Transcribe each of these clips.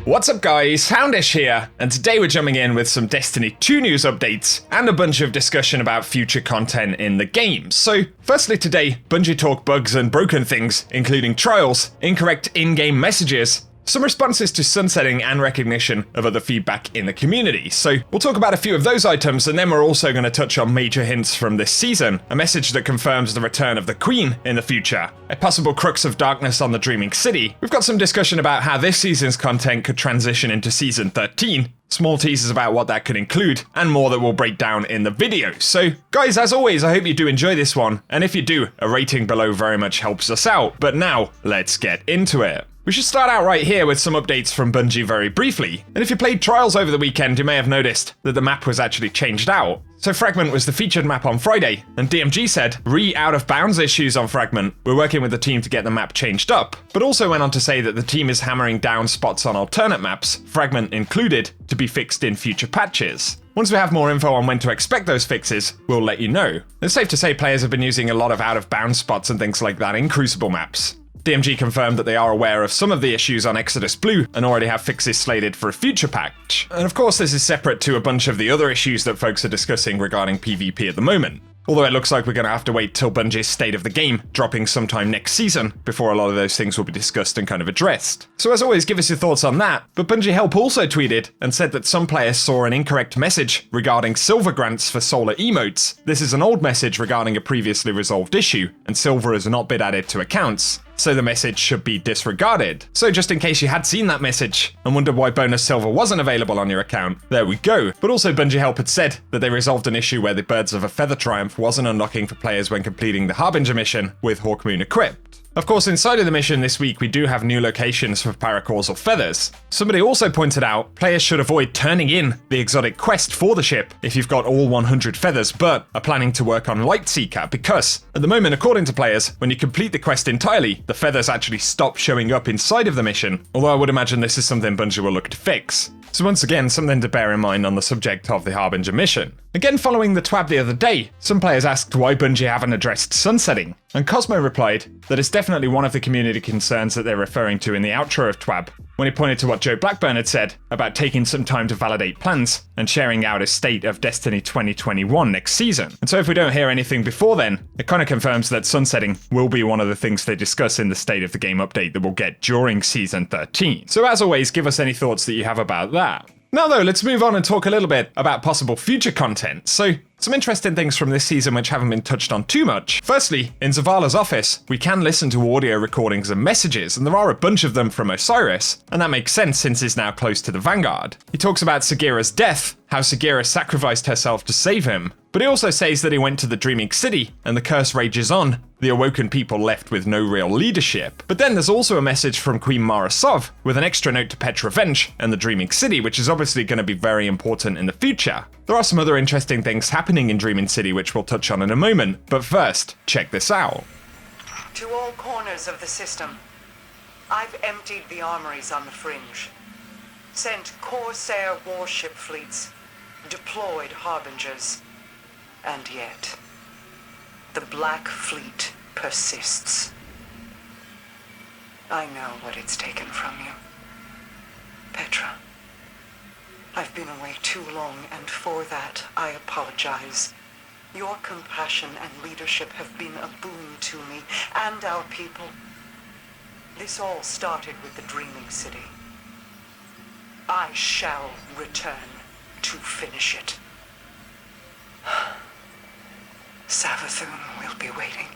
What's up guys, Houndish here, and today we're jumping in with some Destiny 2 news updates and a bunch of discussion about future content in the game. So, firstly today, Bungie talk bugs and broken things, including trials, incorrect in-game messages, some responses to sunsetting and recognition of other feedback in the community. So we'll talk about a few of those items, and then we're also going to touch on major hints from this season, a message that confirms the return of the Queen in the future, a possible Crux of Darkness on the Dreaming City. We've got some discussion about how this season's content could transition into Season 13, small teasers about what that could include, and more that we'll break down in the video. So guys, as always, I hope you do enjoy this one, and if you do, a rating below very much helps us out. But now, let's get into it. We should start out right here with some updates from Bungie very briefly. And if you played Trials over the weekend, you may have noticed that the map was actually changed out. So Fragment was the featured map on Friday, and DMG said, out of bounds issues on Fragment. We're working with the team to get the map changed up, but also went on to say that the team is hammering down spots on alternate maps, Fragment included, to be fixed in future patches. Once we have more info on when to expect those fixes, we'll let you know. It's safe to say players have been using a lot of out of bounds spots and things like that in Crucible maps. DMG confirmed that they are aware of some of the issues on Exodus Blue and already have fixes slated for a future patch. And of course this is separate to a bunch of the other issues that folks are discussing regarding PvP at the moment. Although it looks like we're going to have to wait till Bungie's State of the Game dropping sometime next season before a lot of those things will be discussed and kind of addressed. So as always, give us your thoughts on that. But Bungie Help also tweeted and said that some players saw an incorrect message regarding silver grants for solar emotes. This is an old message regarding a previously resolved issue, and silver has not been added to accounts, so the message should be disregarded. So just in case you had seen that message and wondered why bonus silver wasn't available on your account, there we go. But also Bungie Help had said that they resolved an issue where the Birds of a Feather Triumph wasn't unlocking for players when completing the Harbinger mission with Hawkmoon equipped. Of course, inside of the mission this week, we do have new locations for paracausal feathers. Somebody also pointed out, players should avoid turning in the exotic quest for the ship if you've got all 100 feathers, but are planning to work on Lightseeker, because at the moment, according to players, when you complete the quest entirely, the feathers actually stop showing up inside of the mission, although I would imagine this is something Bungie will look to fix. So once again, something to bear in mind on the subject of the Harbinger mission. Again, following the TWAB the other day, some players asked why Bungie haven't addressed sunsetting, and Cosmo replied that it's definitely one of the community concerns that they're referring to in the outro of TWAB, when he pointed to what Joe Blackburn had said about taking some time to validate plans and sharing out a state of Destiny 2021 next season. And so if we don't hear anything before then, it kind of confirms that sunsetting will be one of the things they discuss in the State of the Game update that we'll get during Season 13. So as always, give us any thoughts that you have about that. Now though, let's move on and talk a little bit about possible future content. So, some interesting things from this season which haven't been touched on too much. Firstly, in Zavala's office, we can listen to audio recordings and messages, and there are a bunch of them from Osiris, and that makes sense since he's now close to the Vanguard. He talks about Sagira's death, how Sagira sacrificed herself to save him, but he also says that he went to the Dreaming City, and the curse rages on, the awoken people left with no real leadership. But then there's also a message from Queen Mara Sov, with an extra note to Petra Venj and the Dreaming City, which is obviously going to be very important in the future. There are some other interesting things happening in Dreaming City which we'll touch on in a moment, but first, check this out. To all corners of the system, I've emptied the armories on the fringe, sent Corsair warship fleets, deployed Harbingers, and yet the Black Fleet persists. I know what it's taken from you, Petra. I've been away too long, and for that, I apologize. Your compassion and leadership have been a boon to me and our people. This all started with the Dreaming City. I shall return to finish it. Savathun will be waiting.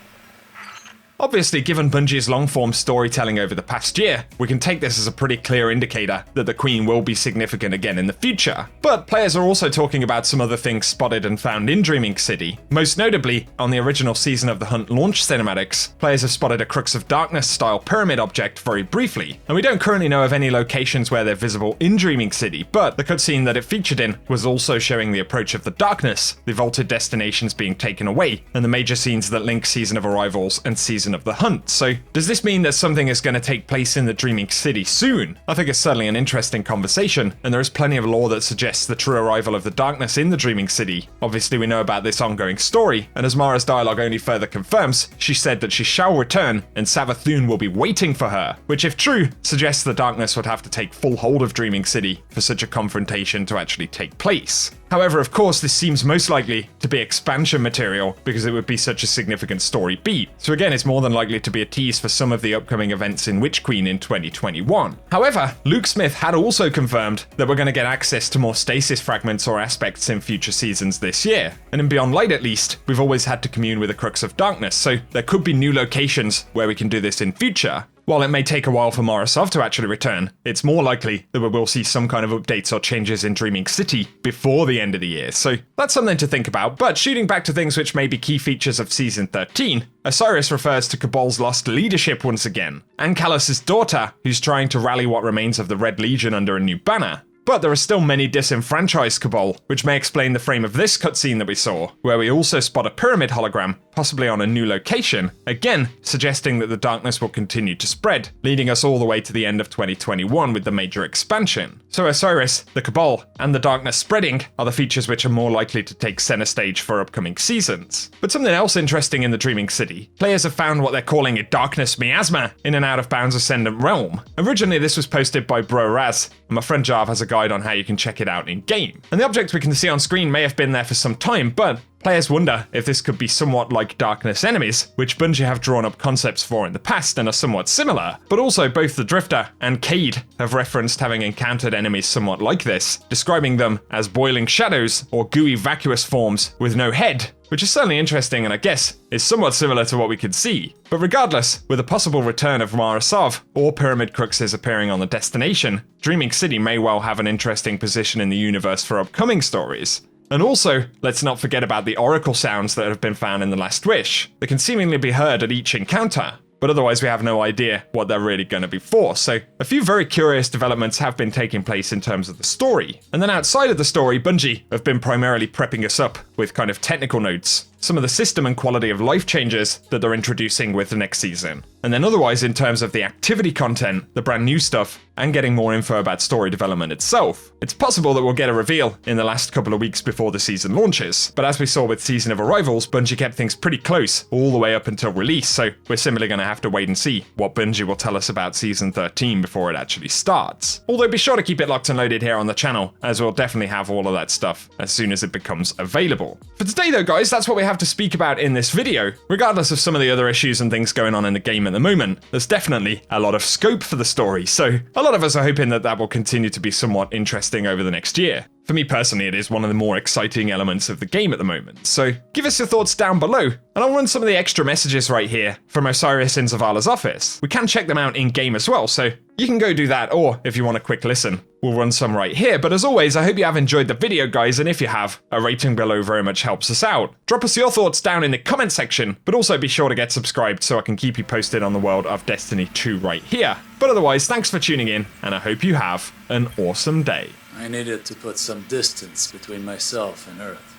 Obviously, given Bungie's long-form storytelling over the past year, we can take this as a pretty clear indicator that the Queen will be significant again in the future. But players are also talking about some other things spotted and found in Dreaming City. Most notably, on the original Season of the Hunt launch cinematics, players have spotted a Crux of Darkness style pyramid object very briefly, and we don't currently know of any locations where they're visible in Dreaming City, but the cutscene that it featured in was also showing the approach of the darkness, the vaulted destinations being taken away, and the major scenes that link Season of Arrivals and Season season of the Hunt. So does this mean that something is going to take place in the Dreaming City soon? I think it's certainly an interesting conversation, and there is plenty of lore that suggests the true arrival of the darkness in the Dreaming City. Obviously we know about this ongoing story, and as Mara's dialogue only further confirms, she said that she shall return and Savathûn will be waiting for her, which if true, suggests the darkness would have to take full hold of Dreaming City for such a confrontation to actually take place. However, of course, this seems most likely to be expansion material because it would be such a significant story beat. So again, it's more than likely to be a tease for some of the upcoming events in Witch Queen in 2021. However, Luke Smith had also confirmed that we're going to get access to more stasis fragments or aspects in future seasons this year. And in Beyond Light at least, we've always had to commune with the Crux of Darkness, so there could be new locations where we can do this in future. While it may take a while for Morozov to actually return, it's more likely that we will see some kind of updates or changes in Dreaming City before the end of the year, so that's something to think about. But shooting back to things which may be key features of Season 13, Osiris refers to Cabal's lost leadership once again, and Callus's daughter, who's trying to rally what remains of the Red Legion under a new banner. But there are still many disenfranchised Cabal, which may explain the frame of this cutscene that we saw, where we also spot a pyramid hologram, possibly on a new location, again suggesting that the darkness will continue to spread, leading us all the way to the end of 2021 with the major expansion. So Osiris, the Cabal, and the darkness spreading are the features which are more likely to take center stage for upcoming seasons. But something else interesting in the Dreaming City, players have found what they're calling a darkness miasma in an out-of-bounds Ascendant realm. Originally this was posted by Bro Raz, and my friend Jarv has a guide on how you can check it out in-game. And the object we can see on screen may have been there for some time, but players wonder if this could be somewhat like Darkness enemies, which Bungie have drawn up concepts for in the past and are somewhat similar. But also both the Drifter and Cade have referenced having encountered enemies somewhat like this, describing them as boiling shadows or gooey vacuous forms with no head, which is certainly interesting and I guess is somewhat similar to what we could see. But regardless, with a possible return of Morozov or Pyramid Cruxes appearing on the destination, Dreaming City may well have an interesting position in the universe for upcoming stories. And also, let's not forget about the oracle sounds that have been found in The Last Wish. They can seemingly be heard at each encounter, but otherwise we have no idea what they're really going to be for. So a few very curious developments have been taking place in terms of the story. And then outside of the story, Bungie have been primarily prepping us up with kind of technical notes, some of the system and quality of life changes that they're introducing with the next season. And then otherwise in terms of the activity content, the brand new stuff, and getting more info about story development itself. It's possible that we'll get a reveal in the last couple of weeks before the season launches, but as we saw with Season of Arrivals, Bungie kept things pretty close all the way up until release, so we're simply going to have to wait and see what Bungie will tell us about Season 13 before it actually starts. Although be sure to keep it locked and loaded here on the channel, as we'll definitely have all of that stuff as soon as it becomes available. For today though guys, that's what we have to speak about in this video. Regardless of some of the other issues and things going on in the game at the moment, there's definitely a lot of scope for the story, so a lot of us are hoping that that will continue to be somewhat interesting over the next year. For me personally, it is one of the more exciting elements of the game at the moment, so give us your thoughts down below, and I'll run some of the extra messages right here from Osiris in Zavala's office. We can check them out in-game as well, so you can go do that, or if you want a quick listen, we'll run some right here. But as always, I hope you have enjoyed the video, guys, and if you have, a rating below very much helps us out. Drop us your thoughts down in the comment section, but also be sure to get subscribed so I can keep you posted on the world of Destiny 2 right here. But otherwise, thanks for tuning in, and I hope you have an awesome day. I needed to put some distance between myself and Earth.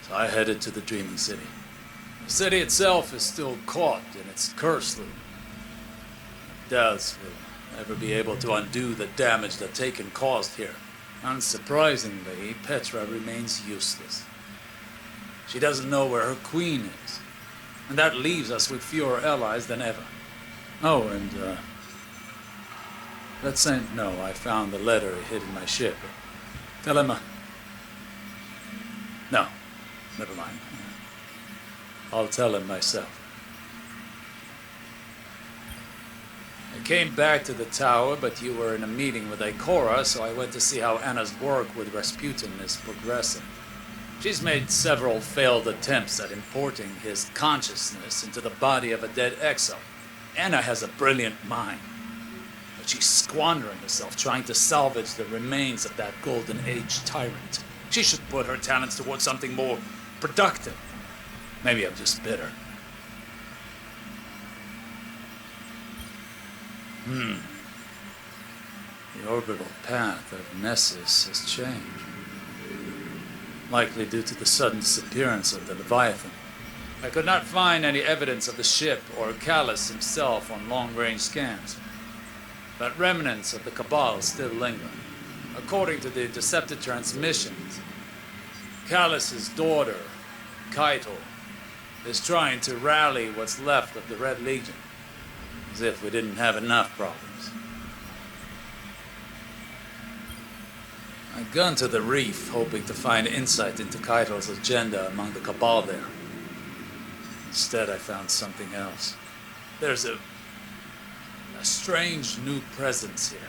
So I headed to the Dreaming City. The city itself is still caught in its curse loop. Deaths will never be able to undo the damage that Taken caused here. Unsurprisingly, Petra remains useless. She doesn't know where her queen is, and that leaves us with fewer allies than ever. Oh, and let Saint know I found the letter he hid in my ship. Tell him, no, never mind. I'll tell him myself. I came back to the tower, but you were in a meeting with Ikora, so I went to see how Anna's work with Rasputin is progressing. She's made several failed attempts at importing his consciousness into the body of a dead exile. Anna has a brilliant mind, but she's squandering herself trying to salvage the remains of that Golden Age tyrant. She should put her talents towards something more productive. Maybe I'm just bitter. The orbital path of Nessus has changed. Likely due to the sudden disappearance of the Leviathan. I could not find any evidence of the ship or Callus himself on long-range scans, but remnants of the Cabal still linger. According to the intercepted transmissions, Callus's daughter, Keitel, is trying to rally what's left of the Red Legion, as if we didn't have enough problems. I'd gone to the reef, hoping to find insight into Keitel's agenda among the Cabal there. Instead, I found something else. There's a strange new presence here.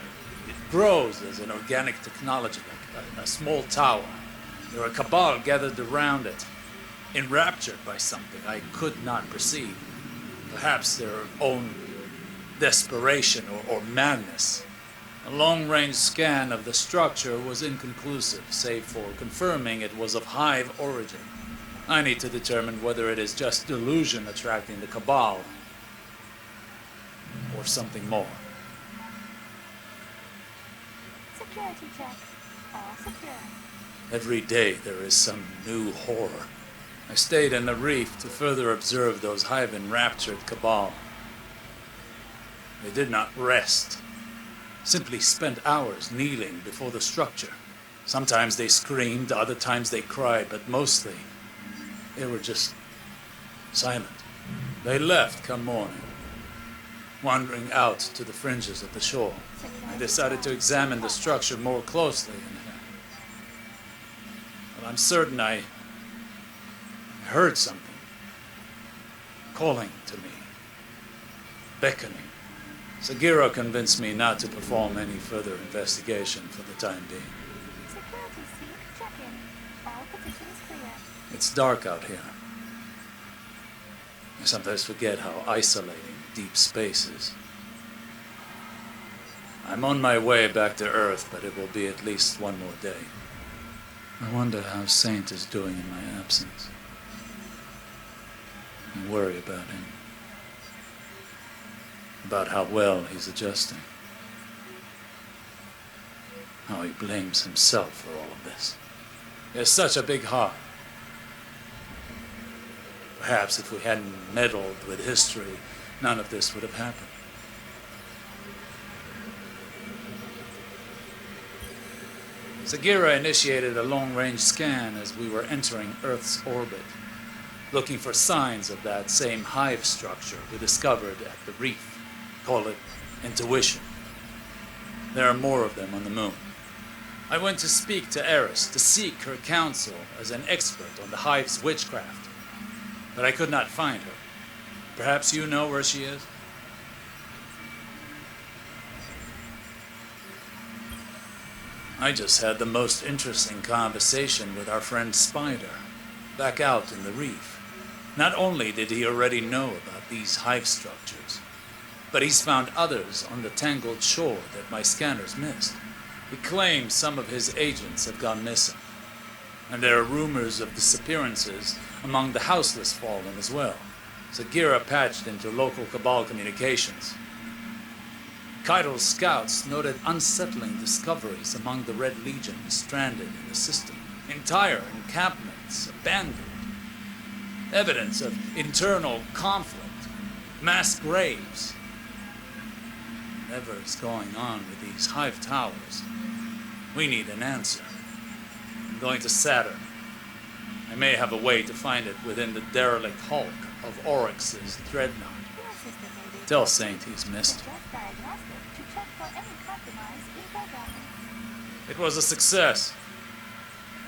It grows as an organic technology, like a small tower. There are Cabal gathered around it, enraptured by something I could not perceive. Perhaps their own desperation or madness. A long-range scan of the structure was inconclusive, save for confirming it was of Hive origin. I need to determine whether it is just delusion attracting the Cabal, or something more. Security check. All secure. Every day there is some new horror. I stayed in the reef to further observe those Hive-enraptured Cabal. They did not rest, simply spent hours kneeling before the structure. Sometimes they screamed, other times they cried, but mostly they were just silent. They left come morning, wandering out to the fringes of the shore. I decided to examine the structure more closely, but I'm certain I heard something calling to me, beckoning. Sagira convinced me not to perform any further investigation for the time being. Security seat check-in. All positions clear. It's dark out here. I sometimes forget how isolating deep space is. I'm on my way back to Earth, but it will be at least one more day. I wonder how Saint is doing in my absence. I worry about him. About how well he's adjusting. How he blames himself for all of this. He has such a big heart. Perhaps if we hadn't meddled with history, none of this would have happened. Sagira initiated a long-range scan as we were entering Earth's orbit, looking for signs of that same hive structure we discovered at the reef. Call it intuition. There are more of them on the moon. I went to speak to Eris to seek her counsel as an expert on the hive's witchcraft, but I could not find her. Perhaps you know where she is? I just had the most interesting conversation with our friend Spider, back out in the reef. Not only did he already know about these hive structures, but he's found others on the tangled shore that my scanners missed. He claims some of his agents have gone missing, and there are rumors of disappearances among the houseless fallen as well. Sagira patched into local Cabal communications. Keitel's scouts noted unsettling discoveries among the Red Legion stranded in the system. Entire encampments abandoned. Evidence of internal conflict. Mass graves. Whatever is going on with these hive towers, we need an answer. I'm going to Saturn. I may have a way to find it within the derelict hulk of Oryx's dreadnought. Tell Saint he's missed. It was a success.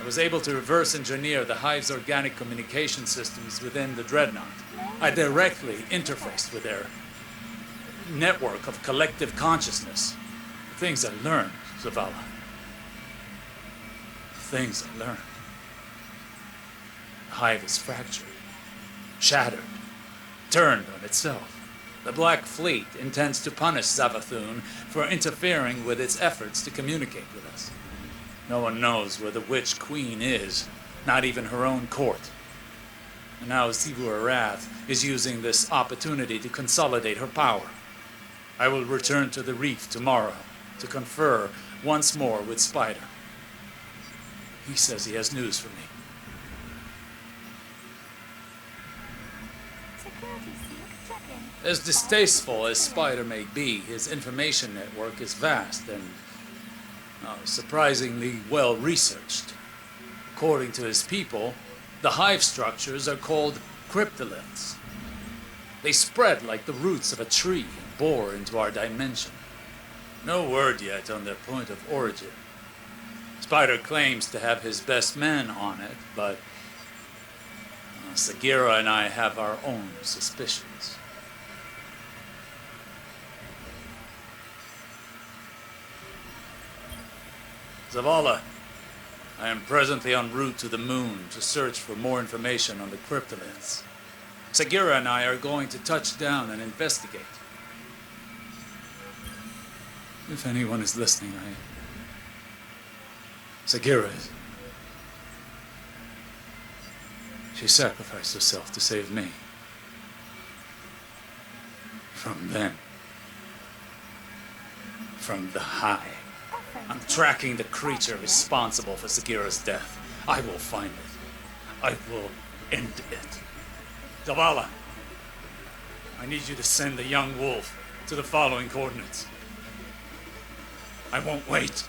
I was able to reverse engineer the Hive's organic communication systems within the dreadnought. I directly interfaced with their network of collective consciousness. The things I learned, Zavala. The things I learned. The Hive is fractured, shattered, turned on itself. The Black Fleet intends to punish Zavathun for interfering with its efforts to communicate with us. No one knows where the Witch Queen is, not even her own court. And now Sivu Arath is using this opportunity to consolidate her power. I will return to the reef tomorrow to confer once more with Spider. He says he has news for me. As distasteful as Spider may be, his information network is vast and surprisingly well researched. According to his people, the hive structures are called cryptoliths. They spread like the roots of a tree and bore into our dimension. No word yet on their point of origin. Spider claims to have his best man on it, but Sagira and I have our own suspicions. Zavala, I am presently en route to the moon to search for more information on the cryptoliths. Sagira and I are going to touch down and investigate. If anyone is listening, Sagira is. She sacrificed herself to save me. From them. From the High. I'm tracking the creature responsible for Sagira's death. I will find it. I will end it. Zavala, I need you to send the young wolf to the following coordinates. I won't wait.